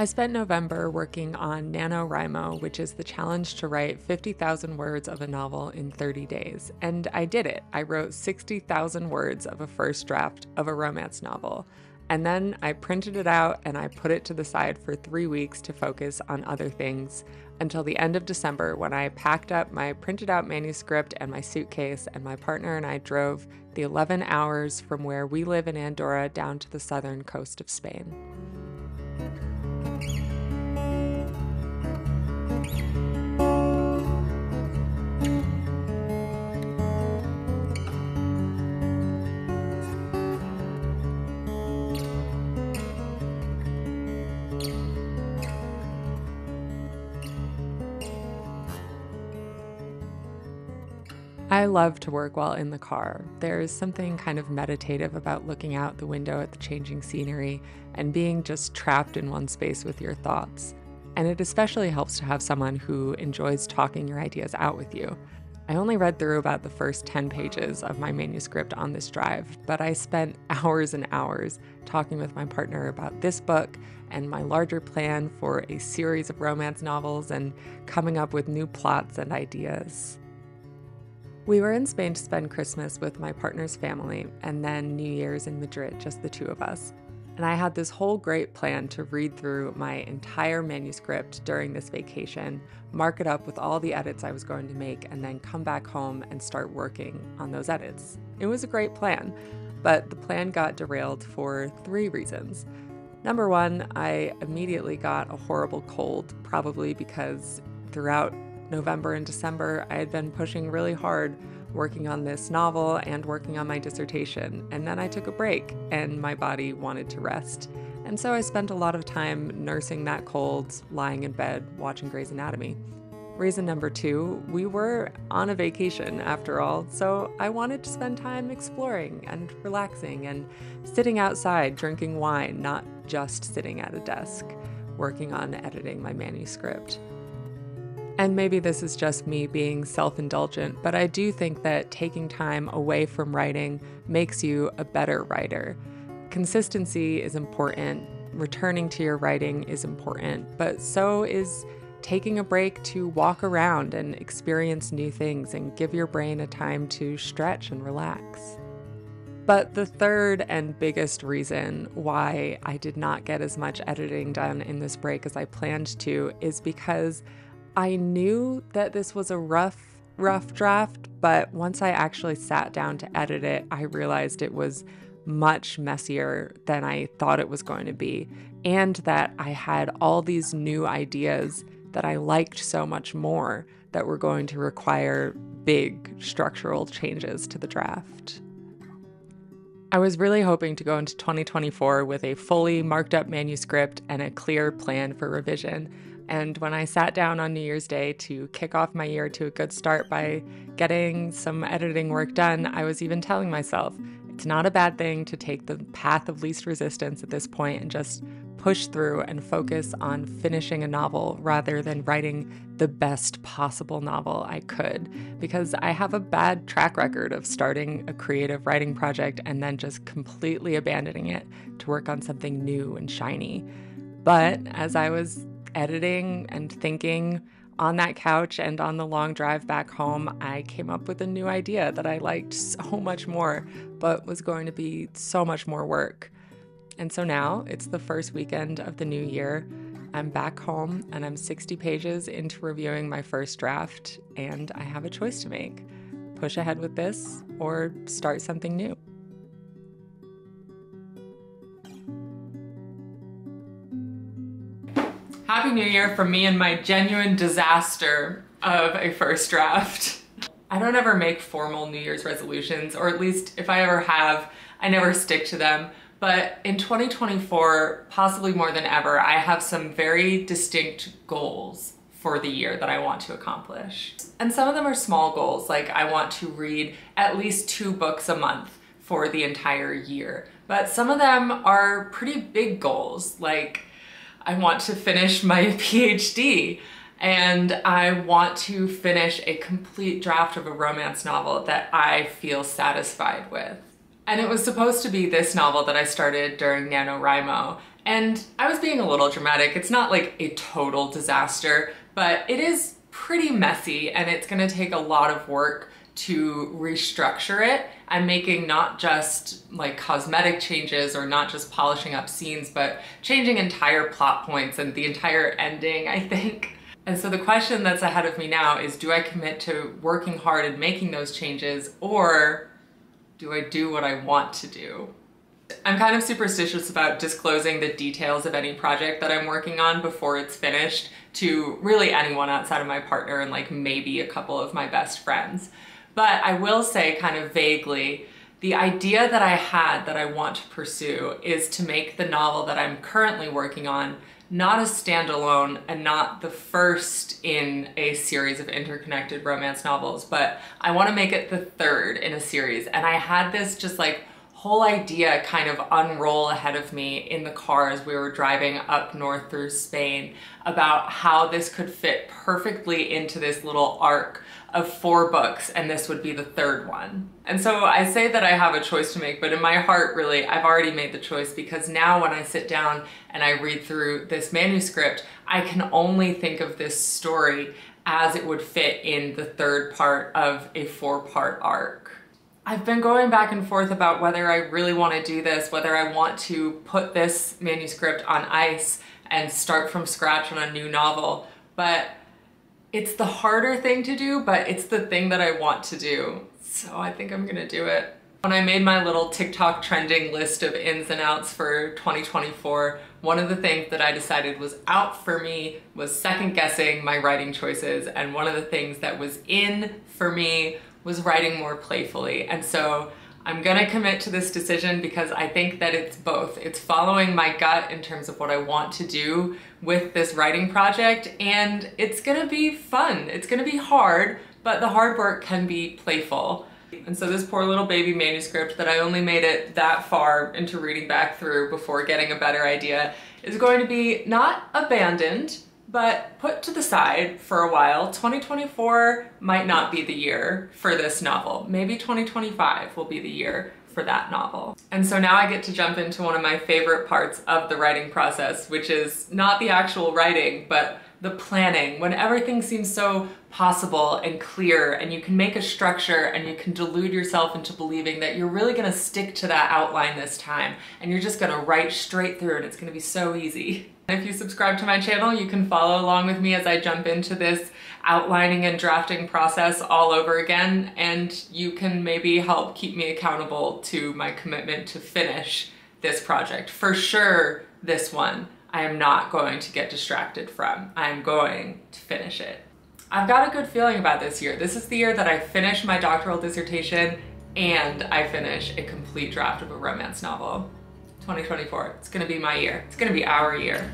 I spent November working on NaNoWriMo, which is the challenge to write 50,000 words of a novel in 30 days. And I did it. I wrote 60,000 words of a first draft of a romance novel. And then I printed it out and I put it to the side for 3 weeks to focus on other things until the end of December when I packed up my printed out manuscript and my suitcase, and my partner and I drove the 11 hours from where we live in Andorra down to the southern coast of Spain. I love to work while in the car. There's something kind of meditative about looking out the window at the changing scenery and being just trapped in one space with your thoughts. And it especially helps to have someone who enjoys talking your ideas out with you. I only read through about the first 10 pages of my manuscript on this drive, but I spent hours and hours talking with my partner about this book and my larger plan for a series of romance novels and coming up with new plots and ideas. We were in Spain to spend Christmas with my partner's family and then New Year's in Madrid, just the two of us. And I had this whole great plan to read through my entire manuscript during this vacation, mark it up with all the edits I was going to make, and then come back home and start working on those edits. It was a great plan, but the plan got derailed for 3 reasons. Number 1, I immediately got a horrible cold, probably because throughout November and December, I had been pushing really hard working on this novel and working on my dissertation, and then I took a break and my body wanted to rest. And so I spent a lot of time nursing that cold, lying in bed, watching Grey's Anatomy. Reason number 2, we were on a vacation after all, so I wanted to spend time exploring and relaxing and sitting outside drinking wine, not just sitting at a desk, working on editing my manuscript. And maybe this is just me being self-indulgent, but I do think that taking time away from writing makes you a better writer. Consistency is important, returning to your writing is important, but so is taking a break to walk around and experience new things and give your brain a time to stretch and relax. But the third and biggest reason why I did not get as much editing done in this break as I planned to is because I knew that this was a rough draft, but once I actually sat down to edit it, I realized it was much messier than I thought it was going to be, and that I had all these new ideas that I liked so much more that were going to require big structural changes to the draft. I was really hoping to go into 2024 with a fully marked up manuscript and a clear plan for revision. And when I sat down on New Year's Day to kick off my year to a good start by getting some editing work done, I was even telling myself, it's not a bad thing to take the path of least resistance at this point and just push through and focus on finishing a novel rather than writing the best possible novel I could, because I have a bad track record of starting a creative writing project and then just completely abandoning it to work on something new and shiny. But as I was editing and thinking on that couch and on the long drive back home, I came up with a new idea that I liked so much more, but was going to be so much more work. And so now it's the first weekend of the new year. I'm back home and I'm 60 pages into reviewing my first draft, and I have a choice to make: push ahead with this or start something new. Happy New Year from me and my genuine disaster of a first draft. I don't ever make formal New Year's resolutions, or at least if I ever have, I never stick to them. But in 2024, possibly more than ever, I have some very distinct goals for the year that I want to accomplish. And some of them are small goals, like I want to read at least 2 books a month for the entire year. But some of them are pretty big goals, like I want to finish my PhD, and I want to finish a complete draft of a romance novel that I feel satisfied with. And it was supposed to be this novel that I started during NaNoWriMo, And I was being a little dramatic. It's not like a total disaster, but it is pretty messy and it's gonna take a lot of work to restructure it. I'm making not just like cosmetic changes or not just polishing up scenes, but changing entire plot points and the entire ending, I think. And so the question that's ahead of me now is, do I commit to working hard and making those changes, or do I do what I want to do? I'm kind of superstitious about disclosing the details of any project that I'm working on before it's finished to really anyone outside of my partner and like maybe a couple of my best friends. But I will say kind of vaguely, the idea that I had that I want to pursue is to make the novel that I'm currently working on not a standalone and not the first in a series of interconnected romance novels, but I want to make it the third in a series. And I had this just like whole idea kind of unroll ahead of me in the car as we were driving up north through Spain about how this could fit perfectly into this little arc of 4 books, and this would be the third one. And so I say that I have a choice to make, but in my heart, really, I've already made the choice, because now when I sit down and I read through this manuscript, I can only think of this story as it would fit in the third part of a 4-part arc. I've been going back and forth about whether I really want to do this, whether I want to put this manuscript on ice and start from scratch on a new novel, but it's the harder thing to do, but it's the thing that I want to do. So I think I'm gonna do it. When I made my little TikTok trending list of ins and outs for 2024, one of the things that I decided was out for me was second guessing my writing choices. And one of the things that was in for me was writing more playfully. And so I'm gonna commit to this decision because I think that it's both. It's following my gut in terms of what I want to do with this writing project, and it's gonna be fun. It's gonna be hard, but the hard work can be playful. And so this poor little baby manuscript that I only made it that far into reading back through before getting a better idea is going to be not abandoned, but put to the side for a while. 2024 might not be the year for this novel. Maybe 2025 will be the year for that novel. And so now I get to jump into one of my favorite parts of the writing process, which is not the actual writing, but the planning, when everything seems so possible and clear, and you can make a structure and you can delude yourself into believing that you're really gonna stick to that outline this time, and you're just gonna write straight through and it's gonna be so easy. If you subscribe to my channel, you can follow along with me as I jump into this outlining and drafting process all over again, and you can maybe help keep me accountable to my commitment to finish this project. For sure, this one, I am not going to get distracted from. I am going to finish it. I've got a good feeling about this year. This is the year that I finish my doctoral dissertation and I finish a complete draft of a romance novel. 2024, it's gonna be my year. It's gonna be our year.